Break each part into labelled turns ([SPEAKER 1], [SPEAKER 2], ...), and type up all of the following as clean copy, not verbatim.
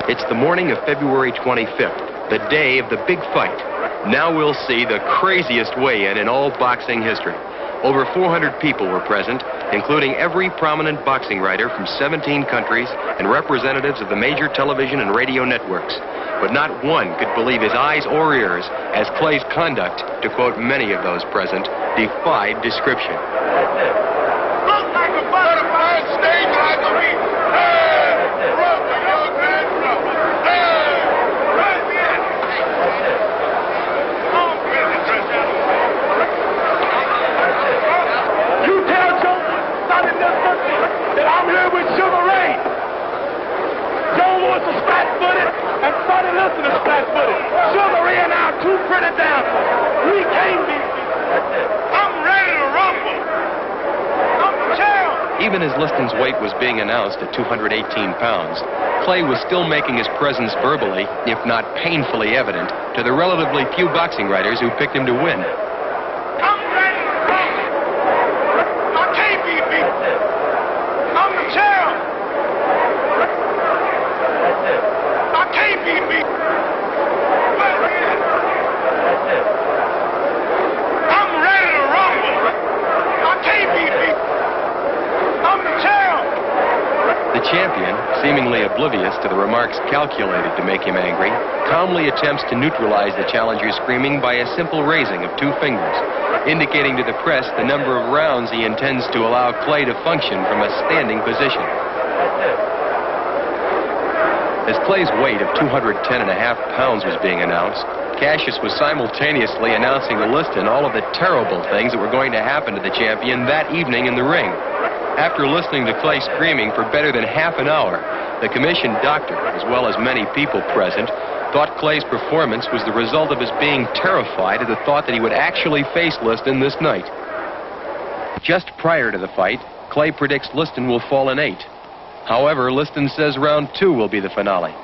[SPEAKER 1] It's the morning of February 25th, the day of the big fight. Now we'll see the craziest weigh-in in all boxing history. Over 400 people were present, including every prominent boxing writer from 17 countries and representatives of the major television and radio networks. But not one could believe his eyes or ears as Clay's conduct, to quote many of those present, defied description.
[SPEAKER 2] Look like a butterfly stage like a bee. Hey, rubber, young man, rubber. Hey, right here. Come on, Billy, dress out. You tell Joe Sonny Liston that I'm here with Sugar Ray. Joe Lewis is flat-footed, and Sonny Liston is flat-footed. Sugar Ray and I are too pretty down. We can't be. I'm ready to rumble.
[SPEAKER 1] Even as Liston's weight was being announced at 218 pounds, Clay was still making his presence verbally, if not painfully evident, to the relatively few boxing writers who picked him to win.
[SPEAKER 2] I'm ready to rumble. I can't be beat. I'm the champ. I can't be beat. I'm ready to rumble. I can't be beat. I'm the champ.
[SPEAKER 1] The champion, seemingly oblivious to the remarks calculated to make him angry, calmly attempts to neutralize the challenger's screaming by a simple raising of two fingers, indicating to the press the number of rounds he intends to allow Clay to function from a standing position. As Clay's weight of 210.5 pounds was being announced, Cassius was simultaneously announcing to Liston all of the terrible things that were going to happen to the champion that evening in the ring. After listening to Clay screaming for better than half an hour, the commissioned doctor, as well as many people present, thought Clay's performance was the result of his being terrified at the thought that he would actually face Liston this night. Just prior to the fight, Clay predicts Liston will fall in 8. However, Liston says round 2 will be the finale.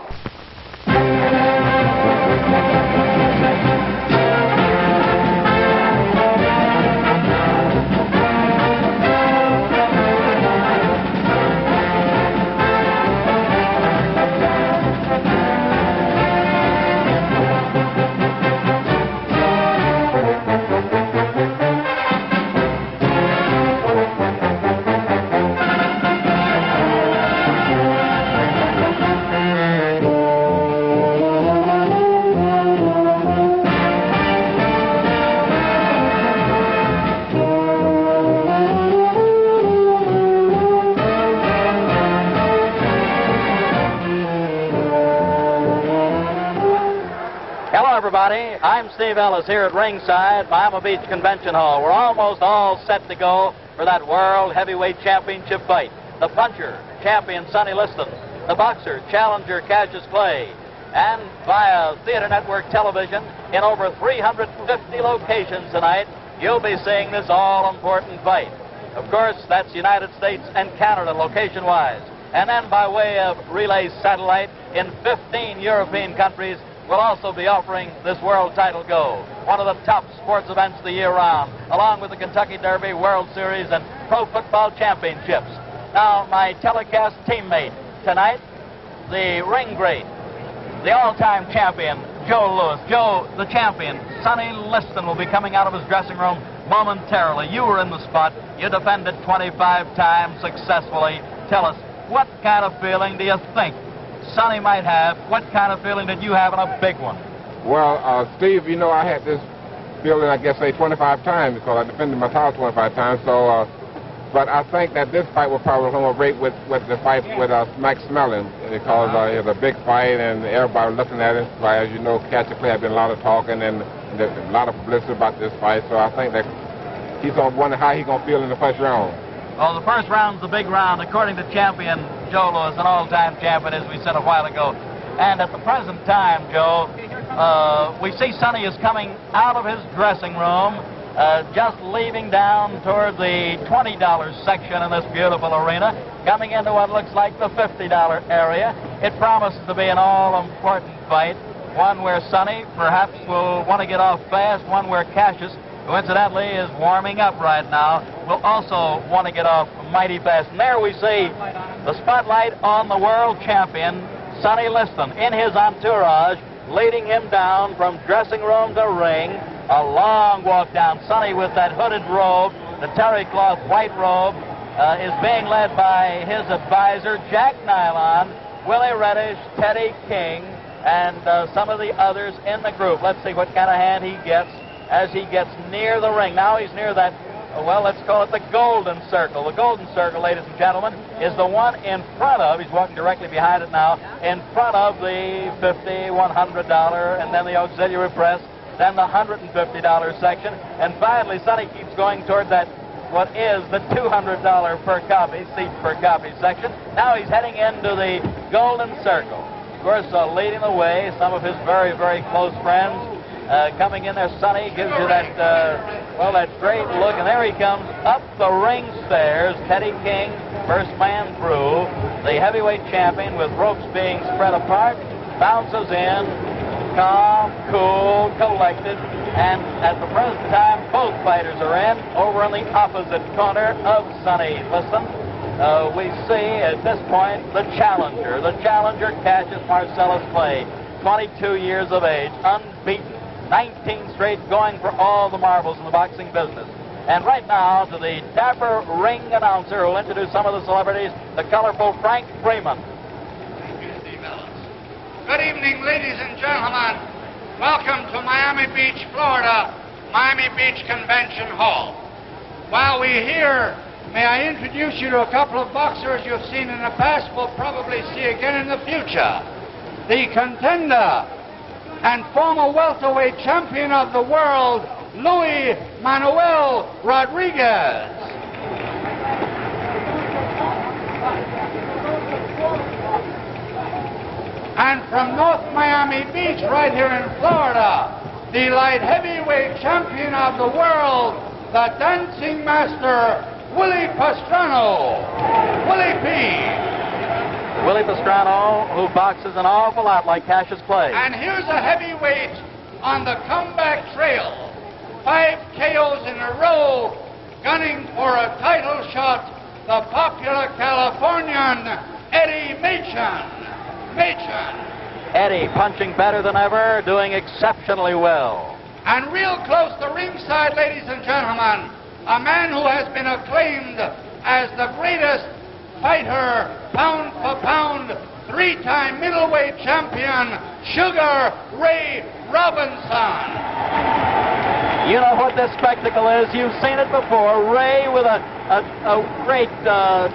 [SPEAKER 3] Everybody, I'm Steve Ellis here at ringside, Miami Beach Convention Hall. We're almost all set to go for that World Heavyweight Championship fight. The puncher, champion Sonny Liston. The boxer, challenger Cassius Clay. And via Theater Network television in over 350 locations tonight, you'll be seeing this all-important fight. Of course, that's United States and Canada location-wise. And then by way of relay satellite in 15 European countries, we'll also be offering this world title go, one of the top sports events the year round, along with the Kentucky Derby, World Series, and Pro Football Championships. Now, my telecast teammate tonight, the ring great, the all-time champion, Joe Lewis. Joe, the champion, Sonny Liston, will be coming out of his dressing room momentarily. You were in the spot. You defended 25 times successfully. Tell us, what kind of feeling do you think Sonny might have? What kind of feeling did you have in a big one?
[SPEAKER 4] Well, Steve, you know, I had this feeling, I guess, say 25 times because I defended my title 25 times. So, but I think that this fight will probably come rate with the fight with Max Mellon because it was a big fight and everybody looking at it. As you know, Cassius Clay had been a lot of talking and there's a lot of publicity about this fight. So I think that he's going to wonder how he's going to feel in the first round.
[SPEAKER 3] Well, the first round's the big round, according to champion Joe Lewis, an all-time champion, as we said a while ago. And at the present time, Joe, we see Sonny is coming out of his dressing room, just leaving down toward the $20 section in this beautiful arena, coming into what looks like the $50 area. It promises to be an all-important fight, one where Sonny perhaps will want to get off fast, one where Cassius, who incidentally is warming up right now, will also want to get off mighty fast. And there we see the spotlight on the world champion, Sonny Liston in his entourage, leading him down from dressing room to ring. A long walk down. Sonny with that hooded robe, the terry cloth white robe, is being led by his advisor, Jack Nylon, Willie Reddish, Teddy King, and some of the others in the group. Let's see what kind of hand he gets as he gets near the ring. Now he's near that, well, let's call it the golden circle. The golden circle, ladies and gentlemen, is the one in front of, he's walking directly behind it now, in front of the $50, $100, and then the auxiliary press, then the $150 section, and finally Sonny keeps going toward that, what is the $200 per copy, seat per copy section. Now he's heading into the golden circle. Of course, leading the way, some of his very, very close friends coming in there. Sonny gives you that, well, that great look, and there he comes up the ring stairs. Teddy King, first man through. The heavyweight champion, with ropes being spread apart, bounces in, calm, cool, collected, and at the present time, both fighters are in. Over in the opposite corner of Sonny Liston, we see at this point the challenger Cassius Marcellus Clay, 22 years of age, unbeaten, 19 straight, going for all the marbles in the boxing business. And right now, to the dapper ring announcer who will introduce some of the celebrities, the colorful Frank Freeman.
[SPEAKER 5] Thank you, Steve Ellis. Good evening, ladies and gentlemen. Welcome to Miami Beach, Florida, Miami Beach Convention Hall. While we're here, may I introduce you to a couple of boxers you've seen in the past, will probably see again in the future. The contender and former welterweight champion of the world, Luis Manuel Rodriguez. And from North Miami Beach, right here in Florida, the light heavyweight champion of the world, the dancing master, Willie Pastrano. Willie P.
[SPEAKER 3] Willie Pastrano, who boxes an awful lot like Cassius Clay.
[SPEAKER 5] And here's a heavyweight on the comeback trail. 5 KOs in a row, gunning for a title shot, the popular Californian, Eddie Machen.
[SPEAKER 3] Eddie punching better than ever, doing exceptionally well.
[SPEAKER 5] And real close to ringside, ladies and gentlemen, a man who has been acclaimed as the greatest fighter, pound for pound, 3-time middleweight champion, Sugar Ray Robinson.
[SPEAKER 3] You know what this spectacle is. You've seen it before. Ray with a great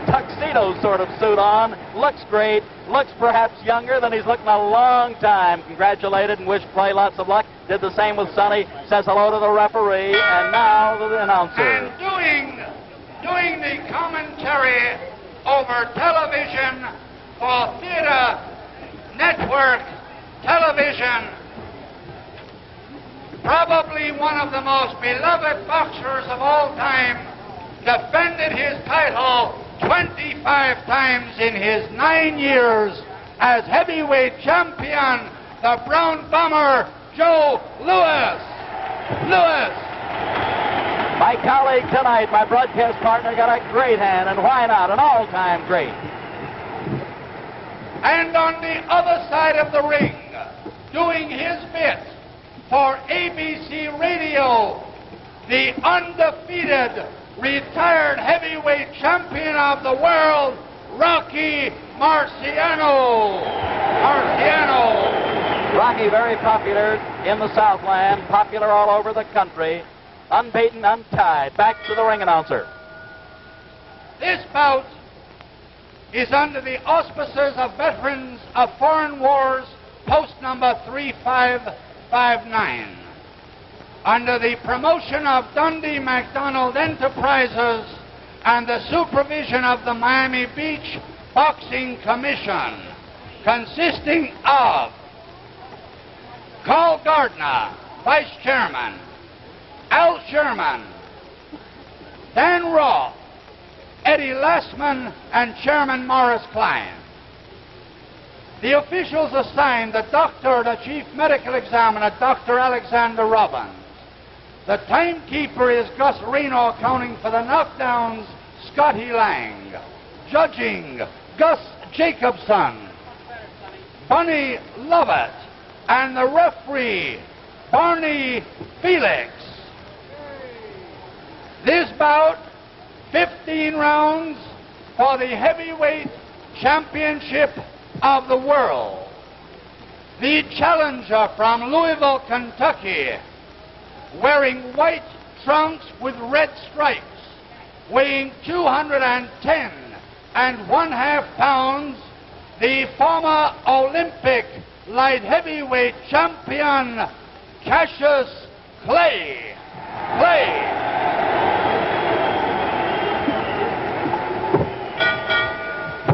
[SPEAKER 3] tuxedo sort of suit on. Looks great. Looks perhaps younger than he's looked in a long time. Congratulated and wished Clay lots of luck. Did the same with Sonny. Says hello to the referee. And now the announcer.
[SPEAKER 5] And doing the commentary over television for Theater Network Television, probably one of the most beloved boxers of all time, defended his title 25 times in his 9 years as heavyweight champion, the Brown Bomber, Joe Louis.
[SPEAKER 3] My colleague tonight, my broadcast partner, got a great hand, and why not? An all-time great.
[SPEAKER 5] And on the other side of the ring, doing his bit for ABC Radio, the undefeated retired heavyweight champion of the world, Rocky Marciano.
[SPEAKER 3] Rocky, very popular in the Southland, popular all over the country, unbeaten, untied. Back to the ring announcer.
[SPEAKER 5] This bout is under the auspices of Veterans of Foreign Wars, post number 3559. Under the promotion of Dundee McDonald Enterprises and the supervision of the Miami Beach Boxing Commission, consisting of Carl Gardner, Vice Chairman, Al Sherman, Dan Roth, Eddie Lassman, and Chairman Morris Klein. The officials assigned the doctor, the chief medical examiner, Dr. Alexander Robbins. The timekeeper is Gus Reno, accounting for the knockdowns, Scotty Lang. Judging, Gus Jacobson. Bunny Lovett, and the referee, Barney Felix. This bout, 15 rounds for the heavyweight championship of the world. The challenger from Louisville, Kentucky, wearing white trunks with red stripes, weighing 210 1/2 pounds, the former Olympic light heavyweight champion, Cassius Clay.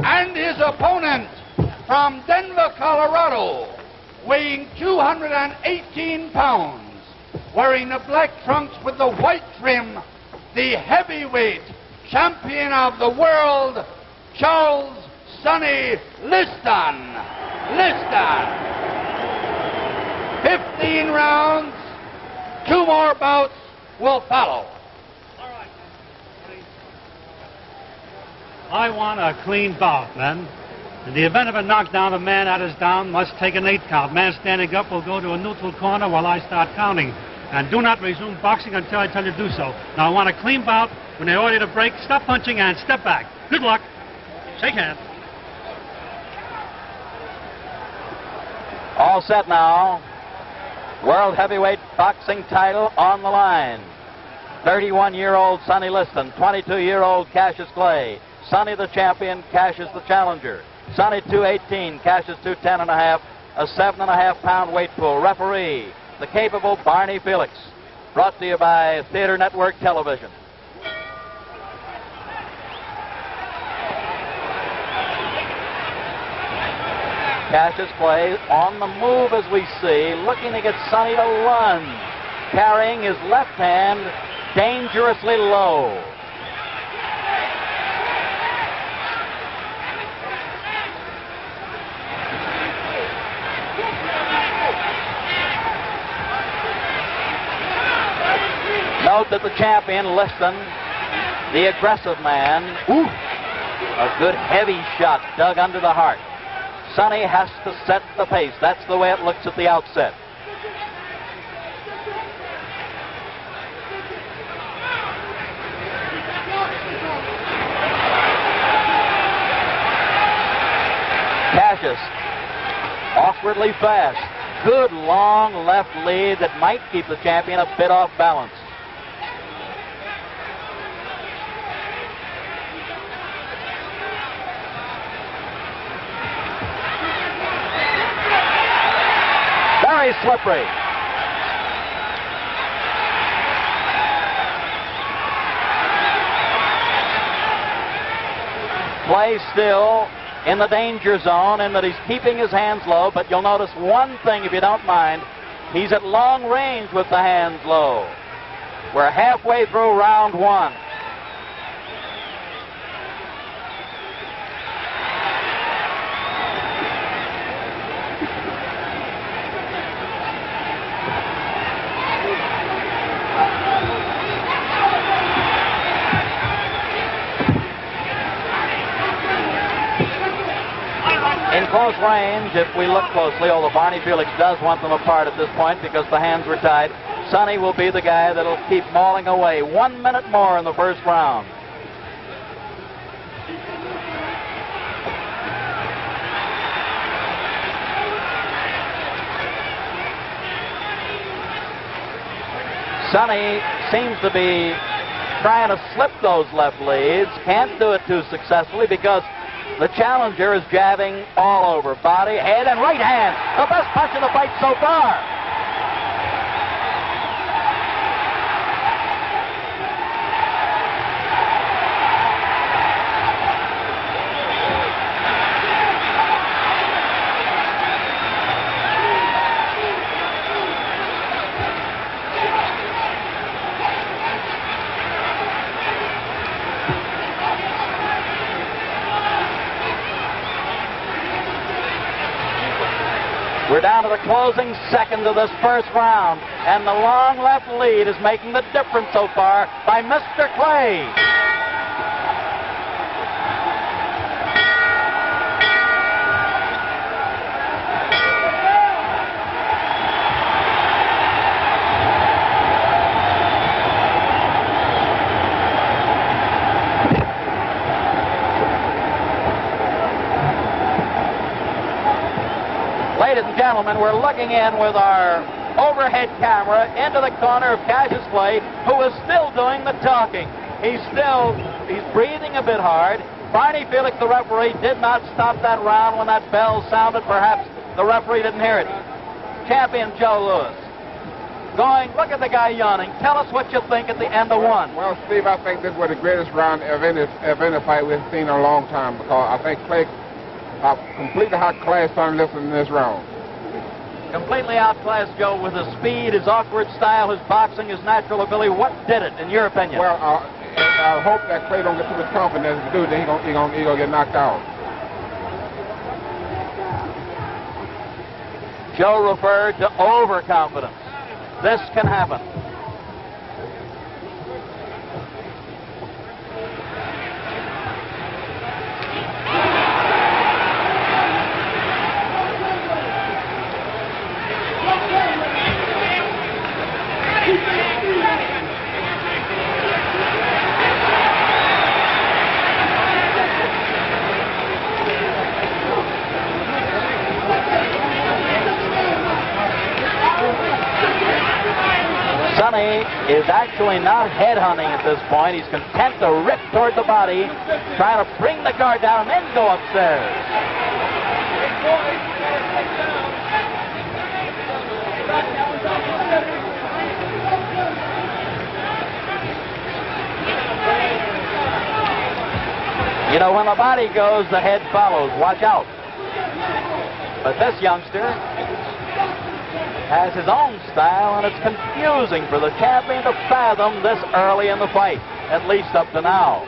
[SPEAKER 5] And his opponent from Denver, Colorado, weighing 218 pounds, wearing the black trunks with the white trim, the heavyweight champion of the world, Charles Sonny Liston. 15 rounds, 2 more bouts will follow.
[SPEAKER 6] I want a clean bout, men. In the event of a knockdown, the man that is down must take an 8 count. Man standing up will go to a neutral corner while I start counting. And do not resume boxing until I tell you to do so. Now, I want a clean bout. When they order you to break, stop punching and step back. Good luck. Shake hands.
[SPEAKER 3] All set now. World heavyweight boxing title on the line. 31-year-old Sonny Liston, 22-year-old Cassius Clay. Sonny the champion, Cassius the challenger. Sonny 218, Cassius 210.5, a 7.5 pound weight pool. Referee, the capable Barney Felix. Brought to you by Theater Network Television. Cassius Clay on the move as we see, looking to get Sonny to lunge, carrying his left hand dangerously low. Note that the champion, Liston, the aggressive man, a good heavy shot dug under the heart. Sonny has to set the pace. That's the way it looks at the outset. Cassius, awkwardly fast. Good long left lead that might keep the champion a bit off balance. Very slippery. Clay still in the danger zone in that he's keeping his hands low, but you'll notice one thing if you don't mind. He's at long range with the hands low. We're halfway through round 1. In close range, if we look closely, although Barney Felix does want them apart at this point because the hands were tied, Sonny will be the guy that'll keep mauling away. 1 minute more in the first round. Sonny seems to be trying to slip those left leads. Can't do it too successfully because the challenger is jabbing all over. Body, head, and right hand. The best punch of the fight so far. We're down to the closing seconds of this first round, and the long left lead is making the difference so far by Mr. Clay. gentlemen, we're looking in with our overhead camera into the corner of Cassius Clay, who is still doing the talking. He's breathing a bit hard. Barney Felix, the referee, did not stop that round when that bell sounded. Perhaps the referee didn't hear it. Champion Joe Louis. Look at the guy yawning. Tell us what you think at the end of one.
[SPEAKER 4] Well, Steve, I think this was the greatest round of any fight we've seen in a long time, because I think Clay completely outclassed Sonny Liston in this round.
[SPEAKER 3] Completely outclassed Joe with his speed, his awkward style, his boxing, his natural ability. What did it, in your opinion?
[SPEAKER 4] Well, I hope that Clay don't get too much confidence to do that. He's gonna get knocked out.
[SPEAKER 3] Joe referred to overconfidence. This can happen. Sonny is actually not headhunting at this point. He's content to rip toward the body, trying to bring the guard down and then go upstairs. You know, when the body goes, the head follows. Watch out. But this youngster has his own style, and it's confusing for the champion to fathom this early in the fight, at least up to now.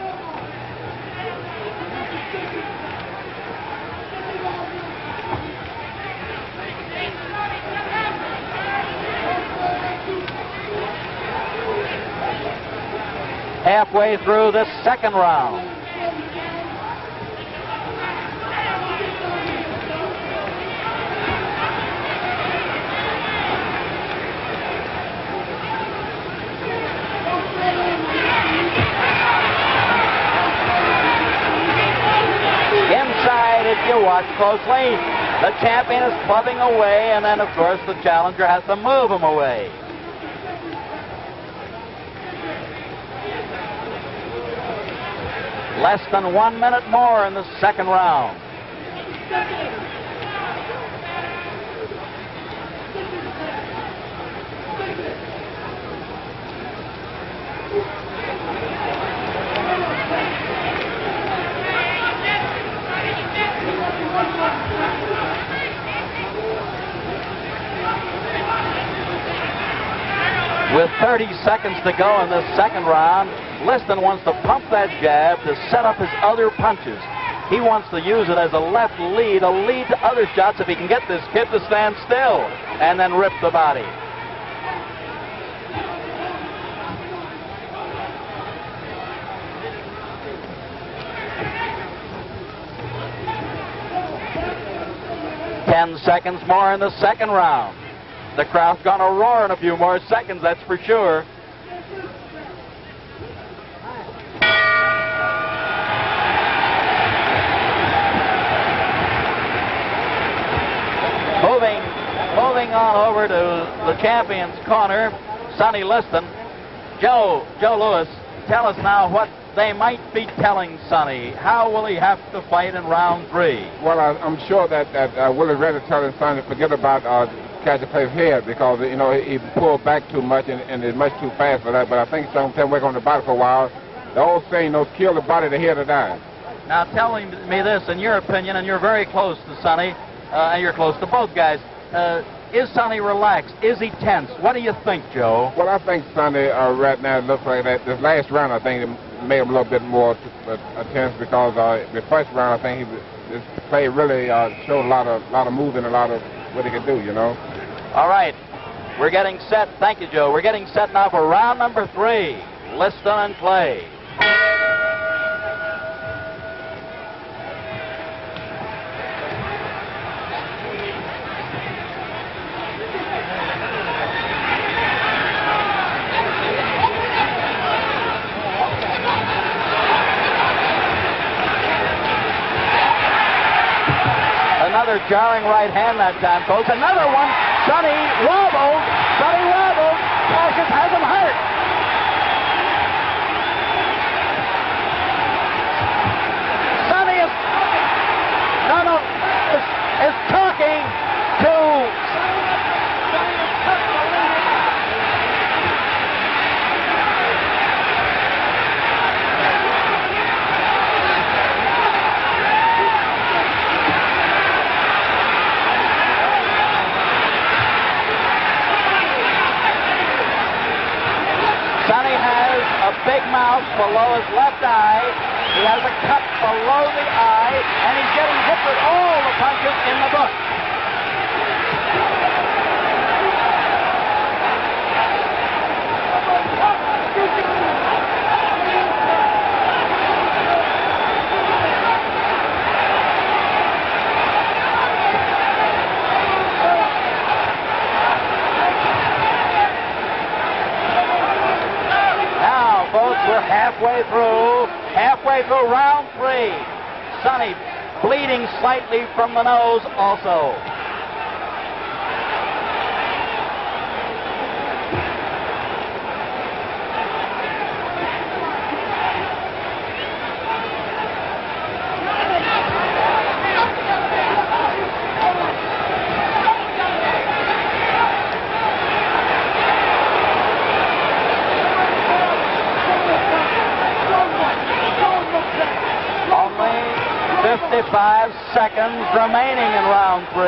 [SPEAKER 3] Halfway through this second round. If you watch closely, the champion is clubbing away, and then, of course, the challenger has to move him away. Less than 1 minute more in the second round. With 30 seconds to go in this second round, Liston wants to pump that jab to set up his other punches. He wants to use it as a left lead, a lead to other shots if he can get this kid to stand still and then rip the body. Ten seconds more in the second round. The crowd's gonna roar in a few more seconds, that's for sure. Moving on over to the champion's corner, Sonny Liston. Joe Louis, tell us now what they might be telling Sonny. How will he have to fight in round 3?
[SPEAKER 4] Well, I'm sure that Willie Reddy telling Sonny to forget about Cassius Clay's head, because you know he pulled back too much and is much too fast for that. But I think some can work on the body for a while. The old saying, kill the body, the head will die.
[SPEAKER 3] Now tell me this, in your opinion, and you're very close to Sonny, and you're close to both guys. Is Sonny relaxed? Is he tense? What do you think, Joe?
[SPEAKER 4] Well, I think Sonny right now looks like that. This last round, I think, it made him a little bit more tense, because the first round, I think his play really showed a lot of movement, a lot of what he could do, you know.
[SPEAKER 3] All right, we're getting set. Thank you, Joe. We're getting set now for round number 3. Liston and Clay. Another jarring right hand that time, folks. Another one. Sonny wobbles. Sonny wobbles. Cassius has him hurt. Sonny is talking to... Sonny has a big mouth below his left eye. He has a cut below the eye, and he's getting hit with all the punches in the book. We're halfway through round 3. Sonny bleeding slightly from the nose also. Only 55 seconds remaining in round 3.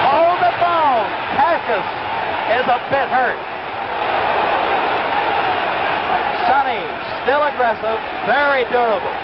[SPEAKER 3] Hold the bone. Cassius is a bit hurt. Sonny, still aggressive, very durable.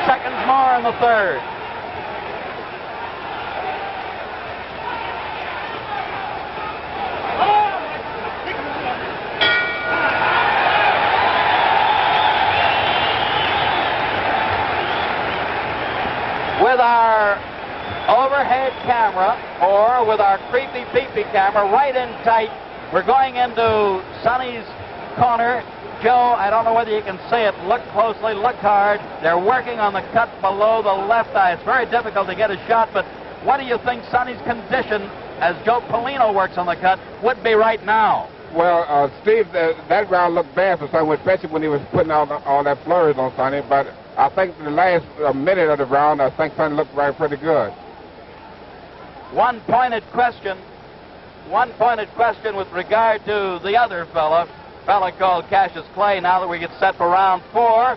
[SPEAKER 3] Seconds more in the third. With our overhead camera, or with our creepy peepee camera right in tight, we're going into Sonny's corner. Joe, I don't know whether you can see it. Look closely, look hard. They're working on the cut below the left eye. It's very difficult to get a shot, but what do you think Sonny's condition, as Joe Polino works on the cut, would be right now?
[SPEAKER 4] Well, Steve, that round looked bad for Sonny, especially when he was putting all that flurries on Sonny, but I think the last minute of the round, I think Sonny looked pretty good.
[SPEAKER 3] One pointed question with regard to the other fella called Cassius Clay. Now that we get set for round 4,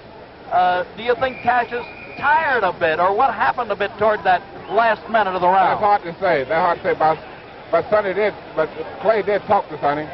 [SPEAKER 3] do you think Cassius tired a bit, or what happened a bit toward that last minute of the round?
[SPEAKER 4] That's hard to say. But Sonny did. But Clay did talk to Sonny.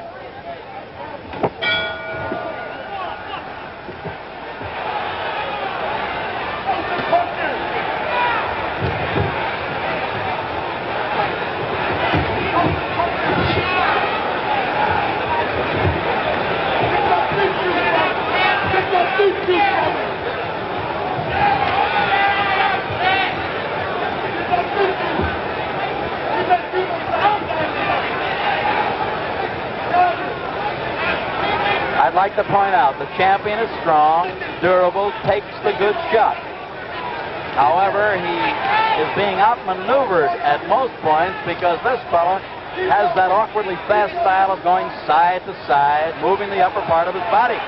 [SPEAKER 3] I'd like to point out the champion is strong, durable, takes the good shot. However, he is being outmaneuvered at most points because this fella has that awkwardly fast style of going side to side, moving the upper part of his body.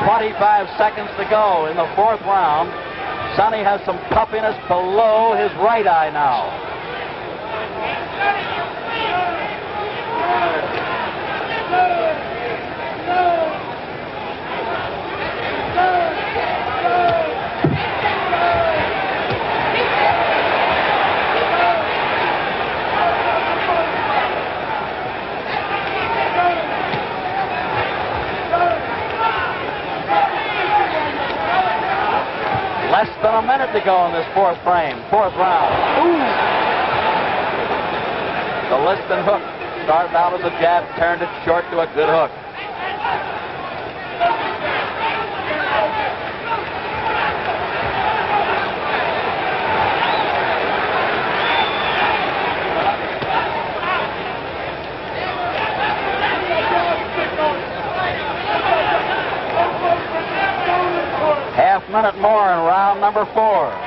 [SPEAKER 3] 25 seconds to go in the fourth round. Sonny has some puffiness below his right eye now. Less than a minute to go in this fourth round. Ooh. The Liston hook started out as a jab, turned it short to a good hook. Half minute more in round number 4.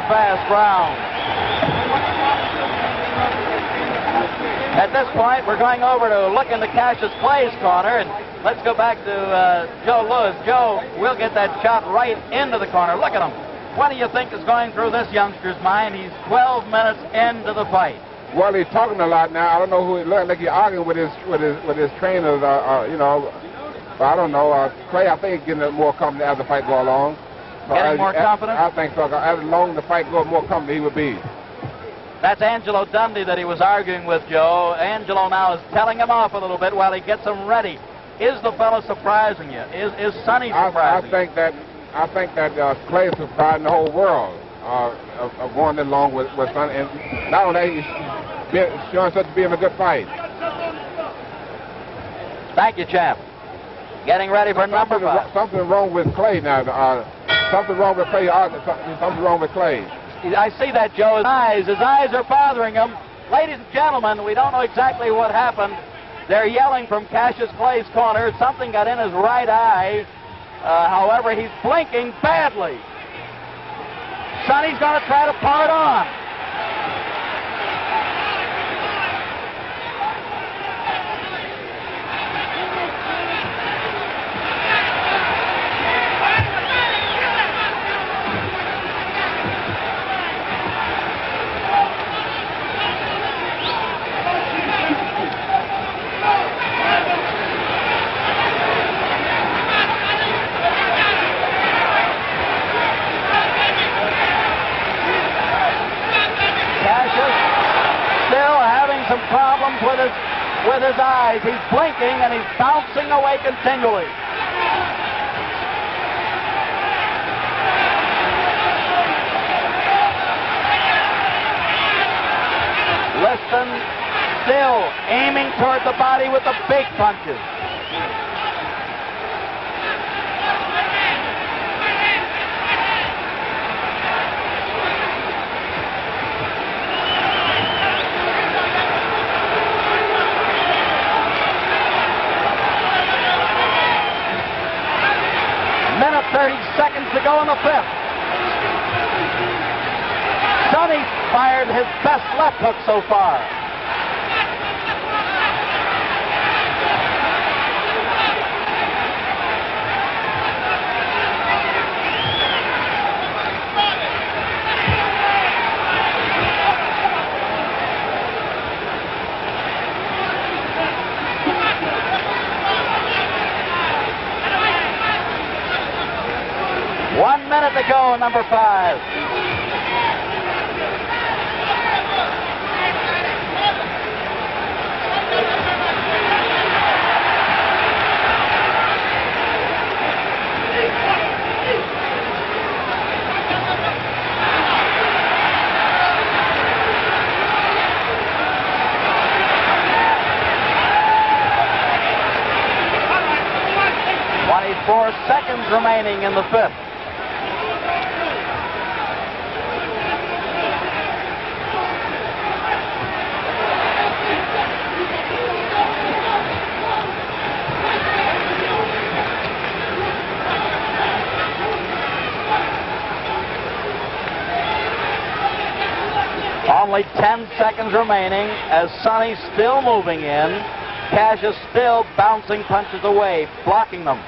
[SPEAKER 3] Fast round. At this point, we're going over to look into Cassius Clay's corner, and let's go back to Joe Louis. Joe, we'll get that shot right into the corner. Look at him. What do you think is going through this youngster's mind? He's 12 minutes into the fight.
[SPEAKER 4] Well, he's talking a lot now. I don't know who he looks like. He's arguing with his trainers. You know, I don't know. Clay, I think, he's getting more confident as the fight go along. So
[SPEAKER 3] Getting more confident?
[SPEAKER 4] I think so. As long as the fight goes, more confident he would be.
[SPEAKER 3] That's Angelo Dundee that he was arguing with, Joe. Angelo now is telling him off a little bit while he gets him ready. Is the fellow surprising you? Is Sonny surprising you?
[SPEAKER 4] I think that Clay is surprising the whole world of going along with Sonny. And not only that, he's showing such being a good fight.
[SPEAKER 3] Thank you, champ. Getting ready for number 5.
[SPEAKER 4] Something wrong with Clay now. Something wrong with Clay. Something wrong with Clay.
[SPEAKER 3] I see that, Joe. His eyes are bothering him. Ladies and gentlemen, we don't know exactly what happened. They're yelling from Cassius Clay's corner. Something got in his right eye. However, he's blinking badly. Sonny's going to try to pull it on. Some problems with his eyes. He's blinking and he's bouncing away continually. Liston still aiming toward the body with the big punches. Minute 30 seconds to go in the 5th. Sonny fired his best left hook so far. One minute to go, number 5. remaining in the fifth. Only 10 seconds remaining as Sonny's still moving in. Cassius still bouncing punches away, blocking them.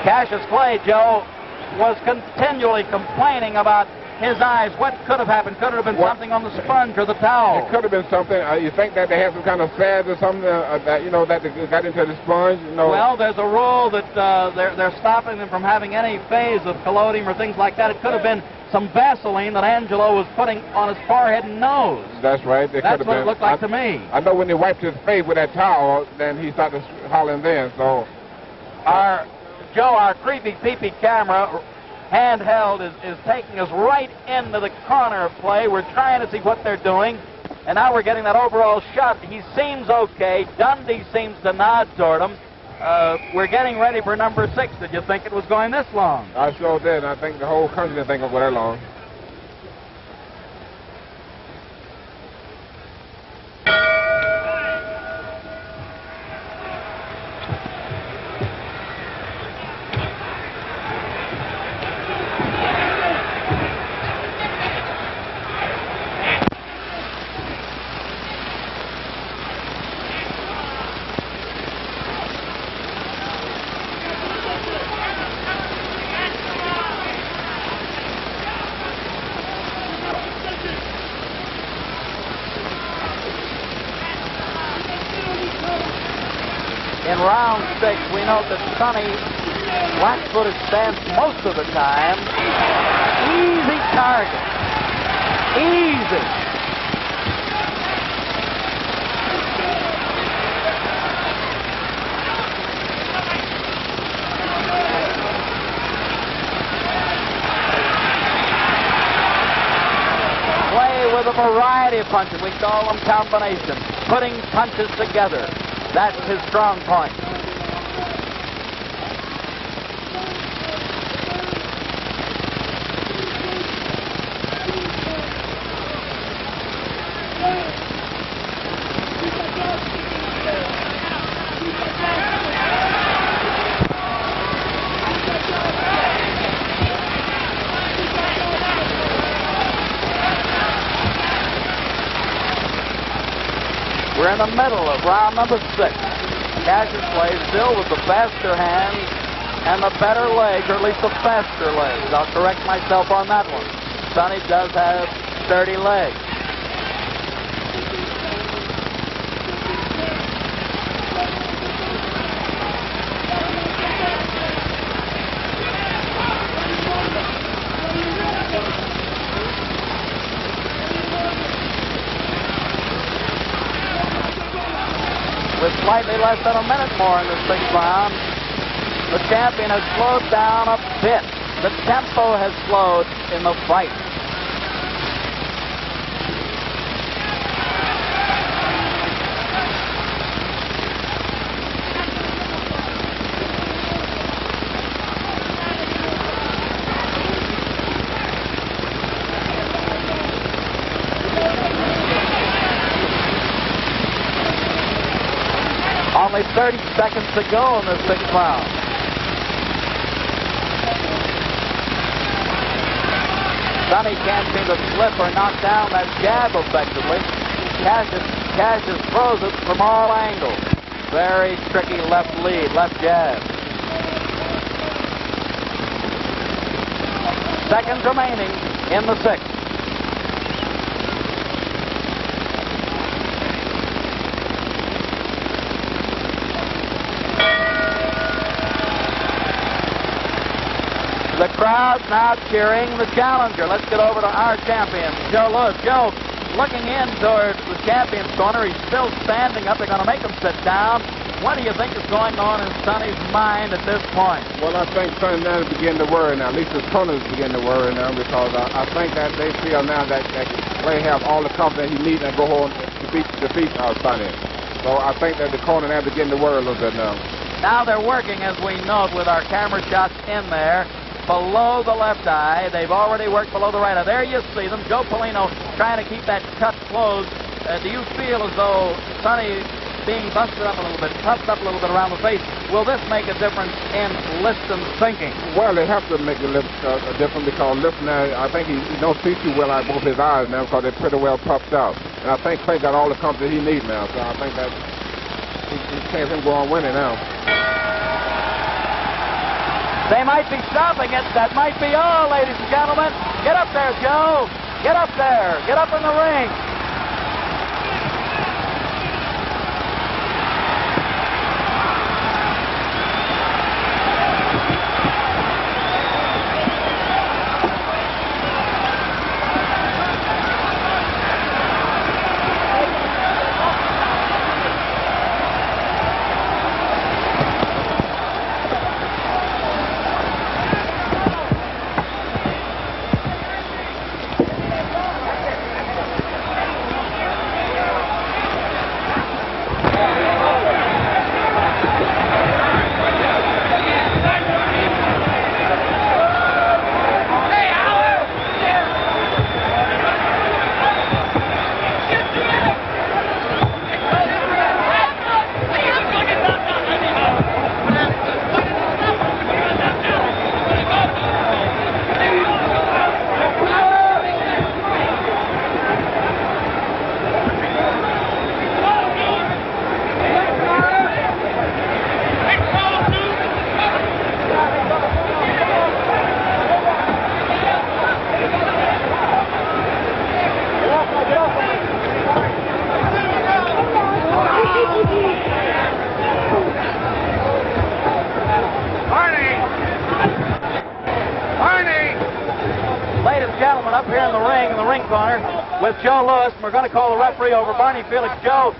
[SPEAKER 3] Cassius Clay, Joe, was continually complaining about his eyes. What could have happened? Could it have been something on the sponge or the towel?
[SPEAKER 4] It could have been something. You think that they had some kind of fad or something that that got into the sponge?
[SPEAKER 3] Well, there's a rule that they're stopping them from having any phase of collodium or things like that. It could have been some Vaseline that Angelo was putting on his forehead and nose.
[SPEAKER 4] That's right.
[SPEAKER 3] That's what it looked like to me.
[SPEAKER 4] I know when he wiped his face with that towel, then he started hollering then. So,
[SPEAKER 3] our creepy peepee camera, handheld, is taking us right into the corner of play. We're trying to see what they're doing, and now we're getting that overall shot. He seems okay. Dundee seems to nod toward him. We're getting ready for number 6. Did you think it was going this long?
[SPEAKER 4] I sure did. I think the whole country didn't think it was that long.
[SPEAKER 3] In round 6, we note that Sonny flat-footed stance most of the time. Easy target. Easy. Play with a variety of punches. We call them combinations. Putting punches together. That's his strong point. We're in the middle of round number 6. Cassius Clay still with the faster hands and the better legs, or at least the faster legs. I'll correct myself on that one. Sonny does have sturdy legs. With slightly less than a minute more in the 6th round, the champion has slowed down a bit. The tempo has slowed in the fight. Only 30 seconds to go in the 6th round. Sonny can't seem to slip or knock down that jab effectively. Cassius throws it from all angles. Very tricky left lead, left jab. Seconds remaining in the 6th. The crowd's now cheering the challenger. Let's get over to our champion, Joe Lewis. Joe, looking in towards the champion's corner. He's still standing up. They're going to make him sit down. What do you think is going on in Sonny's mind at this point?
[SPEAKER 4] Well, I think Sonny now is beginning to worry now. At least his corners begin to worry now because I think that they feel now that Clay have all the confidence he needs and go home to defeat Sonny. So I think that the corner now begin to worry a little bit now.
[SPEAKER 3] Now they're working, as we note, with our camera shots in there, below the left eye. They've already worked below the right eye. There you see them. Joe Polino trying to keep that cut closed. Do you feel as though Sonny being busted up a little bit, puffed up a little bit around the face, will this make a difference in Liston's thinking?
[SPEAKER 4] Well, they have to make a difference because Liston, I think he don't see too well out both his eyes now because they're pretty well puffed out. And I think Clay got all the confidence he needs now. So I think that he can't go on winning now.
[SPEAKER 3] They might be stopping it. That might be all, ladies and gentlemen. Get up there, Joe. Get up there. Get up in the ring. Up here in the ring corner with Joe Louis. We're going to call the referee over. Barney Felix. Joe,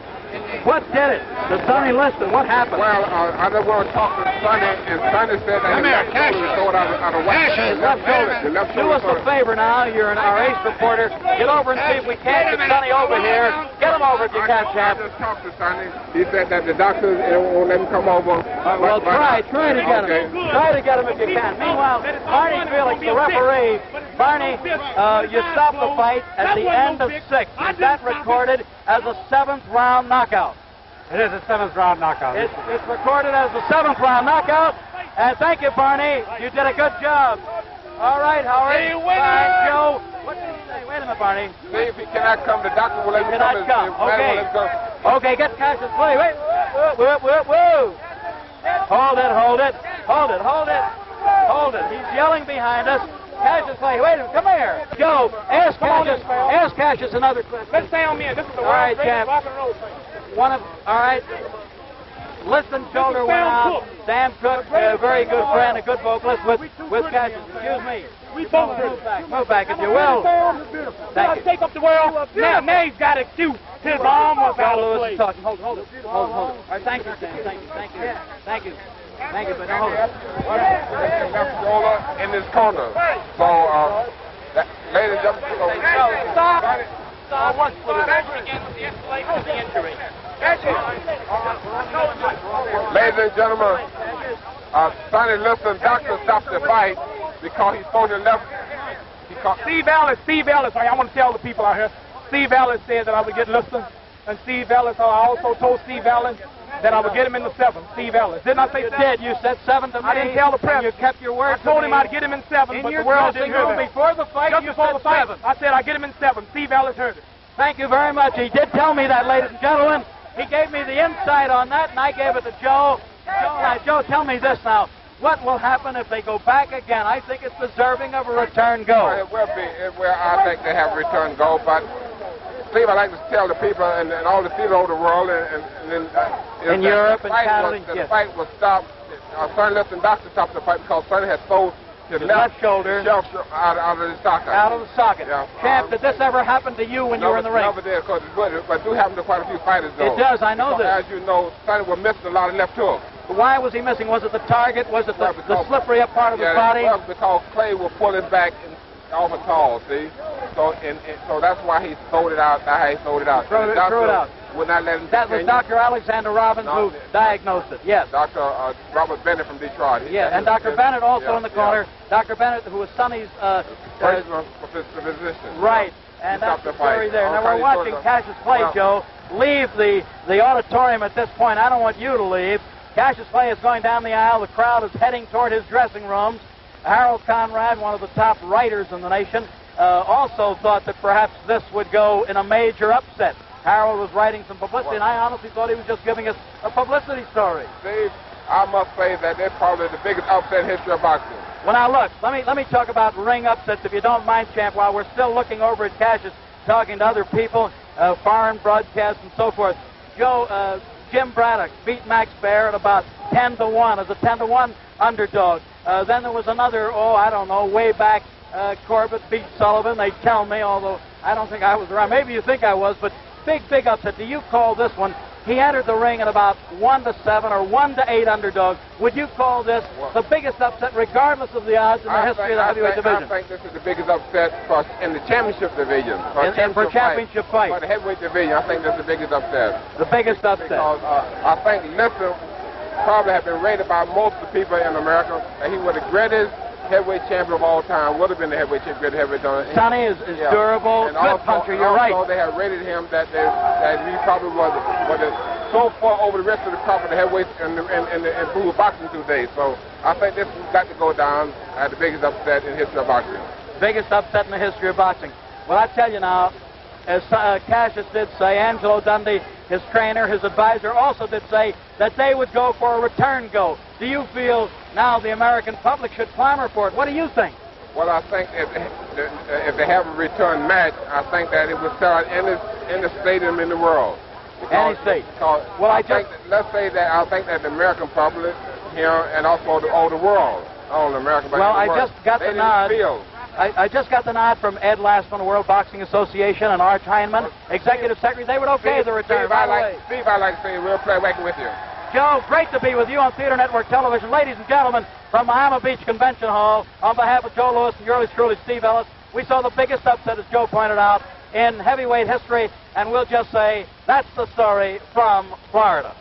[SPEAKER 3] what did it to Sonny Liston? What happened?
[SPEAKER 4] Well, I just want to talk to Sonny, and Sonny said that
[SPEAKER 5] Come
[SPEAKER 4] he
[SPEAKER 5] here,
[SPEAKER 4] left shoulder throw it out of whack.
[SPEAKER 5] Cassius,
[SPEAKER 3] left shoulder.
[SPEAKER 4] The left
[SPEAKER 3] Do
[SPEAKER 4] shoulder
[SPEAKER 3] us a favor now. You're our ace reporter. Get over and see if we can't get Sonny over here. Get him over if you can, champ.
[SPEAKER 4] I just talked to Sonny. He said that the doctors won't let him come over.
[SPEAKER 3] Well, try to get him. Try to get him if you can. Meanwhile, Barney Felix, the referee. Barney, you stopped the fight at the end of 6. Is that recorded as a 7th round knockout?
[SPEAKER 6] It is a 7th round knockout.
[SPEAKER 3] It's recorded as a 7th round knockout. And thank you, Barney. You did a good job. All right, Howard.
[SPEAKER 2] Hey, winner!
[SPEAKER 3] Fine, Joe. What did he say? Wait a minute, Barney.
[SPEAKER 4] See if he cannot come. The doctor will let him come.
[SPEAKER 3] Cannot come. Okay. Okay, get Cassius Clay. Wait. Whoa. Hold it. He's yelling behind us. Cassius Clay, wait a minute, come here. Joe, ask Cassius another question.
[SPEAKER 2] Let's stay on me. This is the
[SPEAKER 3] All right,
[SPEAKER 2] world's greatest
[SPEAKER 3] champ.
[SPEAKER 2] rock and roll thing.
[SPEAKER 3] All right. Liston's shoulder went out. Sam Cooke, a very good friend, a good vocalist with Cassius. Excuse me.
[SPEAKER 2] We both
[SPEAKER 3] Move back if you will. Thank you.
[SPEAKER 2] Take up the world. Now he's got to shoot. His arm was out of place.
[SPEAKER 3] Talking. Hold it. All right, thank you, Sam. Thank you. But now hold it.
[SPEAKER 4] Left shoulder in his corner. So, ladies and gentlemen,
[SPEAKER 2] Stop.
[SPEAKER 3] What's the
[SPEAKER 2] Again with the escalation of the injury.
[SPEAKER 4] ladies and gentlemen, Sonny Liston, doctor stopped the fight because he's supposed to left.
[SPEAKER 2] Steve Ellis, I want to tell the people out here, Steve Ellis said that I would get Liston, and Steve Ellis, I also told Steve Ellis that I would get him in the 7th, Steve Ellis. Didn't I say that?
[SPEAKER 3] You said 7th to me.
[SPEAKER 2] I didn't tell the press.
[SPEAKER 3] You kept your word.
[SPEAKER 2] I told him I'd get him in 7th, but the world didn't hear that.
[SPEAKER 3] Before the fight,
[SPEAKER 2] Just
[SPEAKER 3] you
[SPEAKER 2] before
[SPEAKER 3] said
[SPEAKER 2] the fight,
[SPEAKER 3] 7th.
[SPEAKER 2] I said I'd get him in 7th. Steve Ellis heard it.
[SPEAKER 3] Thank you very much. He did tell me that, ladies and gentlemen. He gave me the insight on that, and I gave it to Joe. Joe, tell me this now. What will happen if they go back again? I think it's deserving of a return go.
[SPEAKER 4] It will be. I think they have a return go, but Steve, I like to tell the people and all the theater over the world
[SPEAKER 3] in Europe and Canada.
[SPEAKER 4] The fight was stopped. Sonny Liston doctor stopped the fight because Sonny had sold his
[SPEAKER 3] left shoulder
[SPEAKER 4] shelf out of the socket.
[SPEAKER 3] out of the socket.
[SPEAKER 4] Yeah.
[SPEAKER 3] Champ, did this ever happen to you when you were in the ring?
[SPEAKER 4] Never did, but do happen to quite a few fighters, though.
[SPEAKER 3] It does, I know this.
[SPEAKER 4] As you know, Sonny was missing a lot of left hooks.
[SPEAKER 3] Why was he missing? Was it the target? Was it the slippery up part of his body?
[SPEAKER 4] Well, because Clay will pull him back off a tall, see? So so that's why he sold it out. That's how he sold it out.
[SPEAKER 3] Threw it out.
[SPEAKER 4] Would not let him
[SPEAKER 3] That was Dr. Alexander Robbins who diagnosed it, yes.
[SPEAKER 4] Dr. Robert Bennett from Detroit.
[SPEAKER 3] And Dr. Bennett also in the corner. Dr. Bennett, who was Sonny's
[SPEAKER 4] personal physician.
[SPEAKER 3] Right, and that's the story there. Now we're watching Cassius Clay, Joe, leave the auditorium at this point. I don't want you to leave. Cassius Clay is going down the aisle. The crowd is heading toward his dressing rooms. Harold Conrad, one of the top writers in the nation, also thought that perhaps this would go in a major upset. Harold was writing some publicity, and I honestly thought he was just giving us a publicity story.
[SPEAKER 4] Steve, I must say that they're probably the biggest upset in history of boxing.
[SPEAKER 3] Well, now look, let me talk about ring upsets, if you don't mind, Champ, while we're still looking over at Cassius, talking to other people, foreign broadcasts and so forth. Joe, Jim Braddock beat Max Baer at about 10-1 as a 10-1 underdog. Then there was another, I don't know, way back, Corbett beat Sullivan, they tell me, although I don't think I was around. Maybe you think I was, but big upset. Do you call this one? He entered the ring at about 1-7 or 1-8 underdog. Would you call this the biggest upset, regardless of the odds in the history of the heavyweight division?
[SPEAKER 4] I think this is the biggest upset in the championship division.
[SPEAKER 3] For championship fight.
[SPEAKER 4] For the heavyweight division, I think this is the biggest upset.
[SPEAKER 3] The biggest upset.
[SPEAKER 4] Because I think Liston probably have been rated by most of the people in America that he was the greatest heavyweight champion of all time. Would have been the greatest heavyweight champion.
[SPEAKER 3] Sonny is durable,
[SPEAKER 4] and
[SPEAKER 3] good puncher, you're right.
[SPEAKER 4] Also, they have rated him that he probably was so far over the rest of the crop of the heavyweights in blue boxing today. So I think this has got to go down as the biggest upset in the history of boxing.
[SPEAKER 3] Biggest upset in the history of boxing. Well, I tell you now, as Cassius did say, Angelo Dundee, his trainer, his advisor, also did say that they would go for a return go. Do you feel now the American public should clamor for it? What do you think?
[SPEAKER 4] Well, I think if they have a return match, I think that it would start in the stadium in the world.
[SPEAKER 3] Any state.
[SPEAKER 4] Well, let's say that I think that the American public here and also the world, all the American public.
[SPEAKER 3] Well, I just got the nod. I just got the nod from Ed Lastman, the World Boxing Association, and Arch Heineman, Executive Secretary. They would okay the return.
[SPEAKER 4] Steve, I like to say we'll play working with you.
[SPEAKER 3] Joe, great to be with you on Theater Network Television. Ladies and gentlemen, from Miami Beach Convention Hall, on behalf of Joe Louis and yours truly, Steve Ellis, we saw the biggest upset, as Joe pointed out, in heavyweight history, and we'll just say that's the story from Florida.